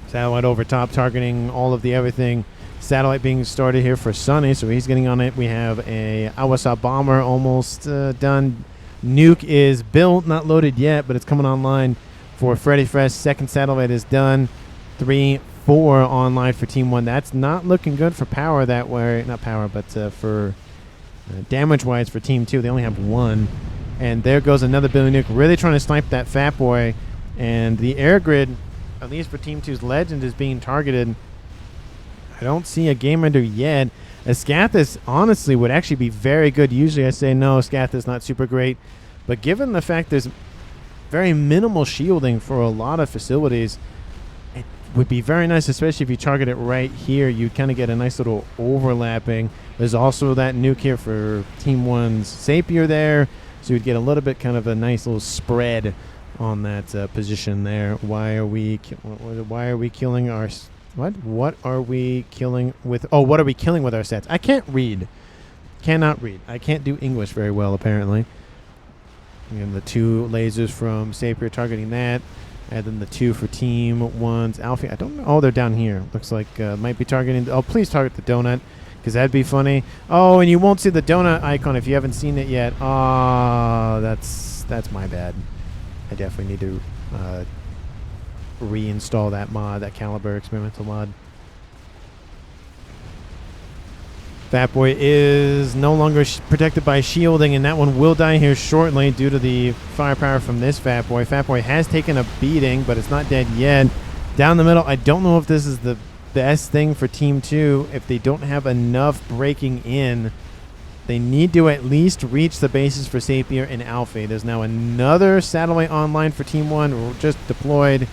Satellite over top targeting all of the everything. Satellite being started here for Sunny, so he's getting on it. We have a Awasa bomber almost done. Nuke is built, not loaded yet, but it's coming online for Freddy Fresh. Second satellite is done. 3, 4 online for Team 1. That's not looking good for power that way. Not power, but for damage-wise for Team 2. They only have 1. And there goes another Billy Nuke, really trying to snipe that fat boy. And the air grid, at least for Team 2's Legend, is being targeted. I don't see a game ender yet. Escathis, honestly, would actually be very good. Usually I say no, Escathis not super great. But given the fact there's very minimal shielding for a lot of facilities, it would be very nice, especially if you target it right here. You'd kind of get a nice little overlapping. There's also that nuke here for Team 1's Sapir there. So you'd get a little bit kind of a nice little spread on that position there. Why are we killing our... What are we killing with... Oh, what are we killing with our sets? I can't read. Cannot read. I can't do English very well, apparently. And the 2 lasers from Sapir targeting that. And then the 2 for Team 1's Alfie. I don't know. Oh, they're down here. Looks like might be targeting... Oh, please target the donut, because that'd be funny. Oh, and you won't see the donut icon if you haven't seen it yet. Oh, that's my bad. I definitely need to... reinstall that mod, that Caliber experimental mod. Fat Boy is no longer protected by shielding, and that one will die here shortly due to the firepower from this Fat Boy. Fat Boy has taken a beating, but it's not dead yet. Down the middle, I don't know if this is the best thing for Team 2. If they don't have enough breaking in, they need to at least reach the bases for Sapir and Alfie. There's now another satellite online for Team 1, just deployed.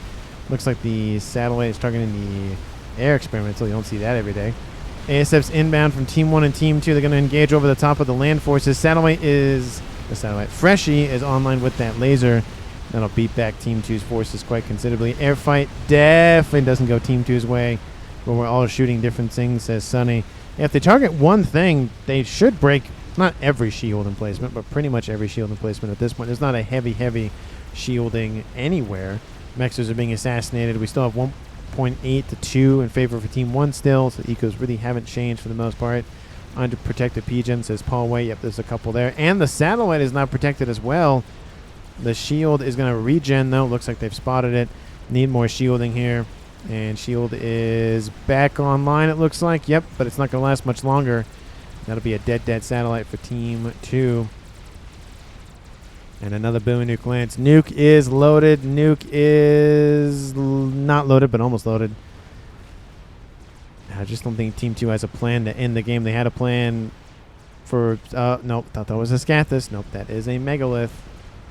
Looks like the satellite is targeting the air experimental. You don't see that every day. ASF's inbound from Team 1 and Team 2. They're going to engage over the top of the land forces. Freshie is online with that laser. That'll beat back Team 2's forces quite considerably. Air fight definitely doesn't go Team 2's way, but we're all shooting different things, says Sunny. If they target one thing, they should break not every shield emplacement, but pretty much every shield emplacement at this point. There's not a heavy shielding anywhere. Mexers are being assassinated. We still have 1.8 to 2 in favor for Team 1 still, so the ecos really haven't changed for the most part. Under protected PGen, says Paul Way. Yep, there's a couple there. And the satellite is not protected as well. The shield is going to regen, though. Looks like they've spotted it. Need more shielding here. And shield is back online, it looks like. Yep, but it's not going to last much longer. That'll be a dead satellite for Team 2. And another Boom Nuke Lance. Nuke is loaded. Nuke is not loaded, but almost loaded. I just don't think Team 2 has a plan to end the game. They had a plan for... nope, thought that was a Scathis. Nope, that is a Megalith.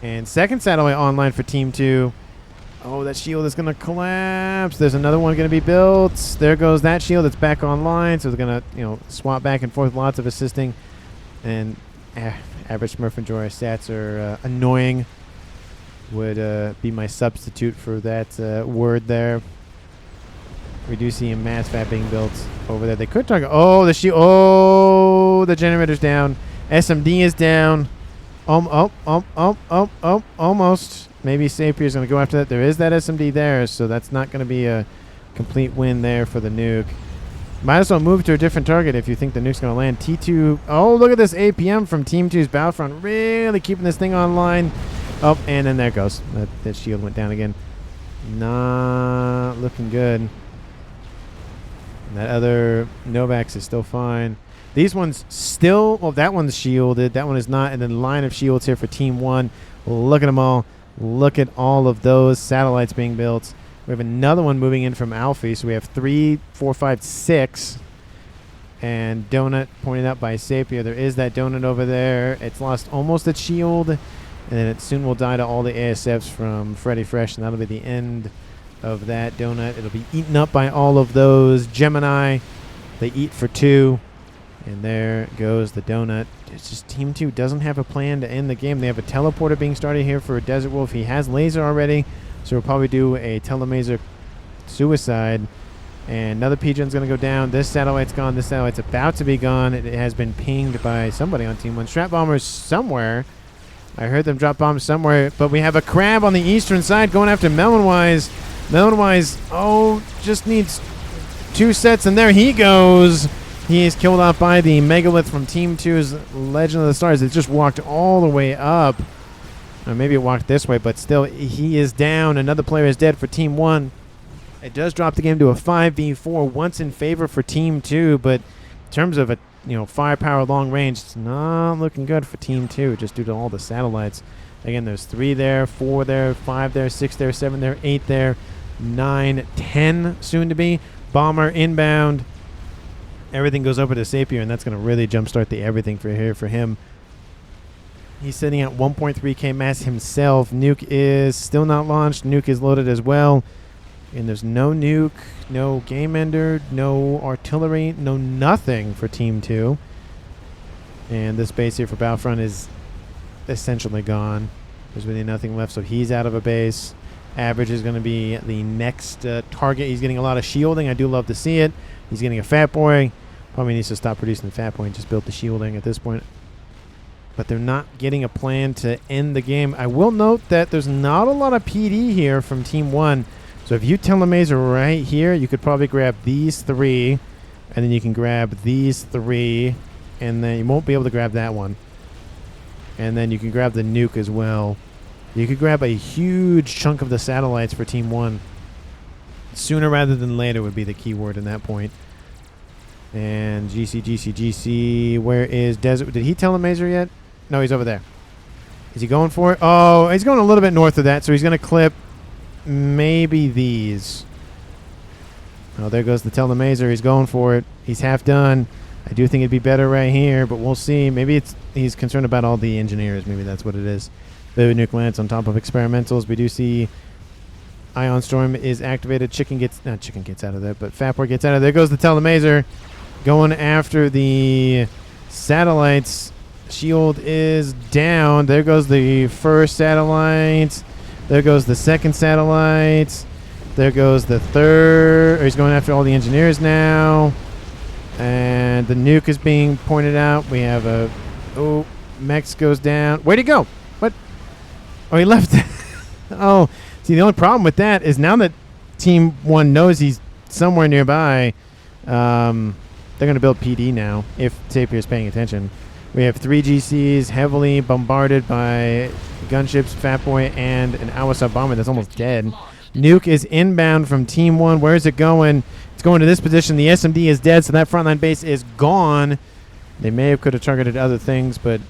And second satellite online for Team 2. Oh, that shield is going to collapse. There's another one going to be built. There goes that shield. It's back online. So they're going to, swap back and forth. Lots of assisting. And... average Smurf and Joy stats are annoying. Would be my substitute for that word there. We do see a mass fat being built over there. They could target. Oh, the shield. Oh, the generator's down. SMD is down. Almost. Maybe Sapir's going to go after that. There is that SMD there, so that's not going to be a complete win there for the nuke. Might as well move to a different target if you think the nuke's going to land. T2. Oh, look at this APM from Team 2's Battlefront. Really keeping this thing online. Oh, and then there it goes. That shield went down again. Not looking good. That other Novax is still fine. These ones still, well, that one's shielded. That one is not. And then the line of shields here for Team 1. Look at them all. Look at all of those satellites being built. We have another one moving in from Alfie. So we have 3, 4, 5, 6. And Donut pointed out by Sapir. There is that Donut over there. It's lost almost its shield. And then it soon will die to all the ASFs from Freddy Fresh. And that'll be the end of that Donut. It'll be eaten up by all of those Gemini. They eat for 2. And there goes the Donut. It's just Team 2 doesn't have a plan to end the game. They have a teleporter being started here for a Desert Wolf. He has laser already. So we'll probably do a telemaser suicide. And another Pigeon's going to go down. This satellite's gone. This satellite's about to be gone. It has been pinged by somebody on Team 1. Strat bombers somewhere. I heard them drop bombs somewhere. But we have a crab on the eastern side going after Melonwise. Melonwise, oh, just needs 2 sets. And there he goes. He is killed off by the Megalith from Team 2's Legend of the Stars. It just walked all the way up. Or maybe it walked this way, but still, he is down. Another player is dead for Team 1. It does drop the game to a 5v4, once in favor for Team 2, but in terms of a firepower long range, it's not looking good for Team 2, just due to all the satellites. Again, there's 3 there, 4 there, 5 there, 6 there, 7 there, 8 there, 9, 10 soon to be. Bomber inbound. Everything goes over to Sapir, and that's going to really jumpstart the everything for him. He's sitting at 1.3k mass himself. Nuke is still not launched. Nuke is loaded as well. And there's no nuke, no game ender, no artillery, no nothing for Team 2. And this base here for Battlefront is essentially gone. There's really nothing left, so he's out of a base. Average is going to be the next target. He's getting a lot of shielding. I do love to see it. He's getting a Fat Boy. Probably needs to stop producing the Fat Boy and just build the shielding at this point. But they're not getting a plan to end the game. I will note that there's not a lot of PD here from Team 1. So if you telemaser right here, you could probably grab these 3. And then you can grab these 3. And then you won't be able to grab that one. And then you can grab the nuke as well. You could grab a huge chunk of the satellites for Team 1. Sooner rather than later would be the key word in that point. And GC. Where is Desert? Did he telemaser yet? No, he's over there. Is he going for it? Oh, he's going a little bit north of that, so he's going to clip maybe these. Oh, there goes the telemaser. He's going for it. He's half done. I do think it'd be better right here, but we'll see. Maybe he's concerned about all the engineers. Maybe that's what it is. The nuke lands on top of experimentals. We do see Ion Storm is activated. Chicken gets out of there, but Fatboy gets out of there. There goes the telemaser going after the satellites. Shield is down. There goes the first satellite. There goes the second satellite. There goes the third. He's going after all the engineers now. And the nuke is being pointed out. We have a... Oh, Mex goes down. Where'd he go? What? Oh, he left. Oh, see, the only problem with that is now that Team 1 knows he's somewhere nearby, they're going to build PD now, if Sapir is paying attention. We have 3 GCs heavily bombarded by gunships, Fatboy, and an Awasab bomber that's almost dead. Nuke is inbound from Team 1. Where is it going? It's going to this position. The SMD is dead, so that frontline base is gone. They could have targeted other things, but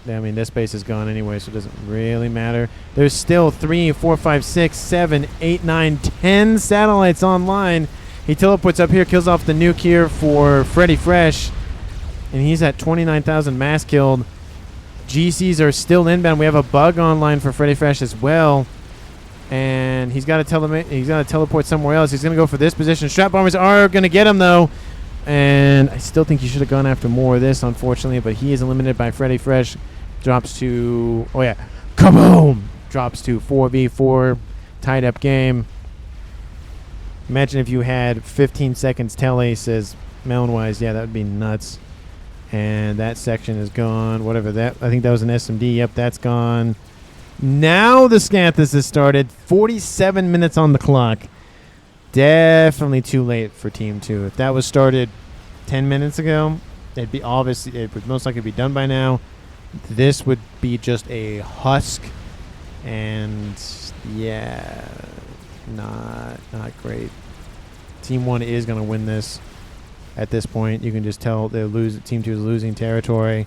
I mean, this base is gone anyway, so it doesn't really matter. There's still 3, 4, 5, 6, 7, 8, 9, 10 satellites online. He teleports up here, kills off the nuke here for Freddy Fresh, and he's at 29,000 mass killed. GCs are still inbound. We have a bug online for Freddy Fresh as well. And he's got to teleport somewhere else. He's going to go for this position. Strap bombers are going to get him, though. And I still think he should have gone after more of this, unfortunately. But he is eliminated by Freddy Fresh. Drops to... Oh, yeah. Kaboom! Drops to 4v4. Tied up game. Imagine if you had 15 seconds tele, says Melonwise. Yeah, that would be nuts. And that section is gone. Whatever that... I think that was an SMD. Yep, that's gone. Now the Scanthus has started. 47 minutes on the clock. definitely too late for Team 2. If that was started 10 minutes ago, it'd be obviously, it would most likely be done by now. This would be just a husk, and yeah, not great. Team 1 is going to win this at this point. You can just tell Team 2 is losing territory.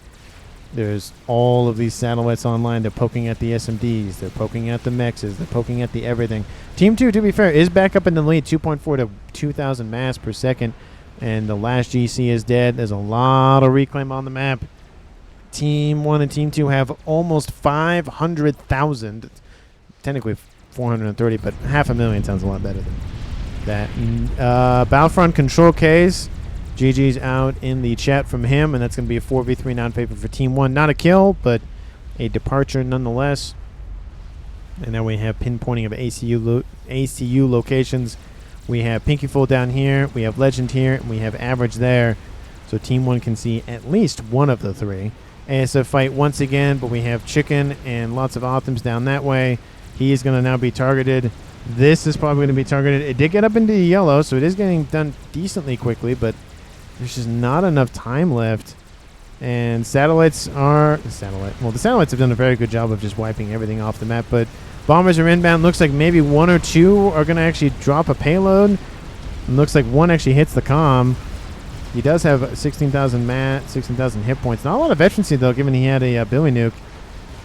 There's all of these satellites online. They're poking at the SMDs. They're poking at the mexes. They're poking at the everything. Team 2, to be fair, is back up in the lead, 2.4 to 2,000 mass per second. And the last GC is dead. There's a lot of reclaim on the map. Team 1 and Team 2 have almost 500,000. Technically 430, but 500,000 sounds a lot better than that. Battlefront control case. GG's out in the chat from him, and that's going to be a 4v3 non-paper for Team 1. Not a kill, but a departure nonetheless. And then we have pinpointing of ACU locations. We have Pinkyful down here, we have Legend here, and we have Average there. So Team 1 can see at least one of the three. ASF fight once again, but we have Chicken and lots of Optims down that way. He is going to now be targeted. This is probably going to be targeted. It did get up into yellow, so it is getting done decently quickly, but there's just not enough time left. And the Satellites have done a very good job of just wiping everything off the map, but bombers are inbound. Looks like maybe one or two are going to actually drop a payload. And looks like one actually hits the comm. He does have 16,000 hit points. Not a lot of veterancy, though, given he had a Billy Nuke.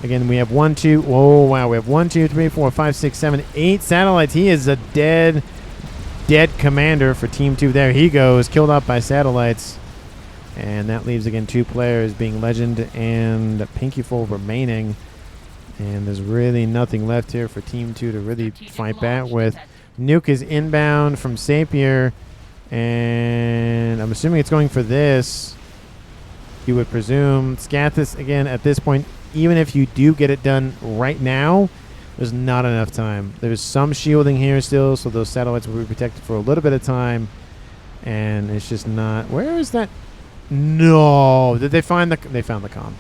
Again, we have 1, 2. Whoa, wow. We have 1, 2, 3, 4, 5, 6, 7, 8 satellites. He is a dead commander for Team 2. There he goes. Killed off by satellites. And that leaves, again, 2 players, being Legend and Pinkyful remaining. And there's really nothing left here for Team 2 to really fight back with. Nuke is inbound from Sapier. And I'm assuming it's going for this. You would presume. Scathis, again, at this point, even if you do get it done right now, there's not enough time. There's some shielding here still, so those satellites will be protected for a little bit of time. And it's just not... Where is that? No. Did they find the... They found the comm.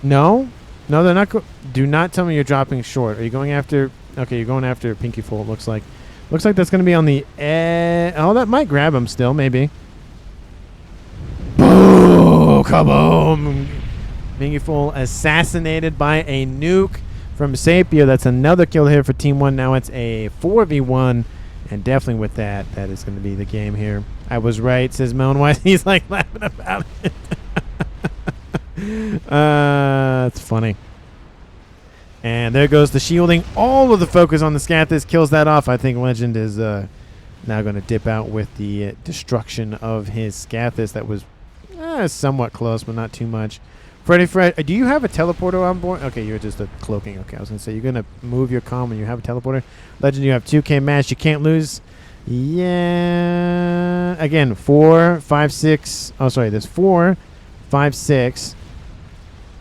No? No, they're not... Do not tell me you're dropping short. Are you going after... Okay, you're going after Pinkyful, it looks like. Looks like that's going to be on the... Oh, that might grab him still, maybe. Boom! Kaboom! Pinkyful assassinated by a nuke from Sapir. That's another kill here for Team 1. Now it's a 4v1. And definitely with that, that is going to be the game here. I was right, says Melonwise. He's like laughing about it. It's funny. And there goes the shielding. All of the focus on the Scathis kills that off. I think Legend is now going to dip out with the destruction of his Scathis. That was somewhat close, but not too much. Fred, do you have a teleporter on board? Okay, you're just a cloaking. Okay, I was going to say, you're going to move your comm when you have a teleporter. Legend, you have 2K match. You can't lose. Yeah. Again, 4, 5, 6. Oh, sorry. There's 4, 5, 6.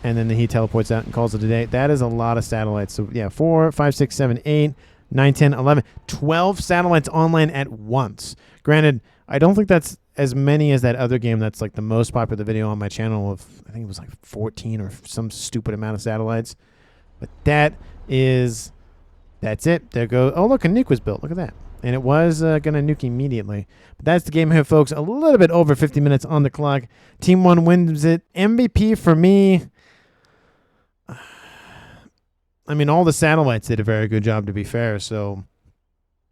And then he teleports out and calls it a day. That is a lot of satellites. So, yeah, 4, 5, 6, 7, 8, 9, 10, 11. 12 satellites online at once. Granted, I don't think that's as many as that other game that's like the most popular video on my channel of, I think it was like 14 or some stupid amount of satellites. But that's it. There goes. Oh, look, a nuke was built. Look at that. And it was going to nuke immediately. But that's the game here, folks. A little bit over 50 minutes on the clock. Team 1 wins it. MVP for me. I mean, all the satellites did a very good job, to be fair. So,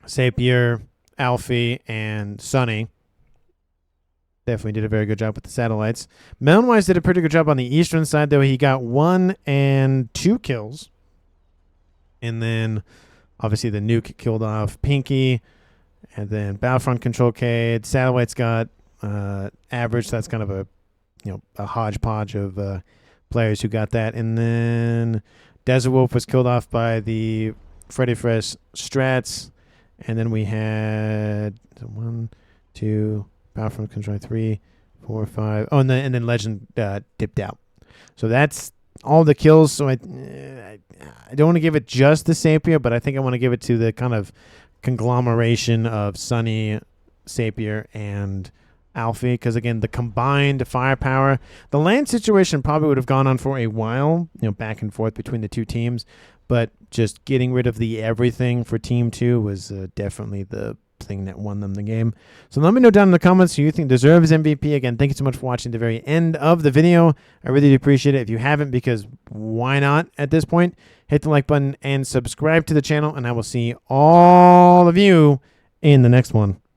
Sapir, Alfie, and Sunny definitely did a very good job with the satellites. Melonwise did a pretty good job on the eastern side, though. He got 1 and 2 kills. And then, obviously, the nuke killed off Pinky. And then Battlefront Control Cade. Satellites got average. So that's kind of a hodgepodge of players who got that. And then Desert Wolf was killed off by the Freddy Fresh Strats. And then we had 1, 2... Battlefront Control 3, 4, 5. Oh, and then Legend dipped out. So that's all the kills. So I don't want to give it just to Sapir, but I think I want to give it to the kind of conglomeration of Sunny, Sapir, and Alfie. Because, again, the combined firepower, the land situation probably would have gone on for a while, back and forth between the two teams. but just getting rid of the everything for Team 2 was definitely the thing that won them the game. So let me know down in the comments who you think deserves MVP. Again, thank you so much for watching the very end of the video. I really do appreciate it. If you haven't, because why not at this point, hit the like button and subscribe to the channel, and I will see all of you in the next one.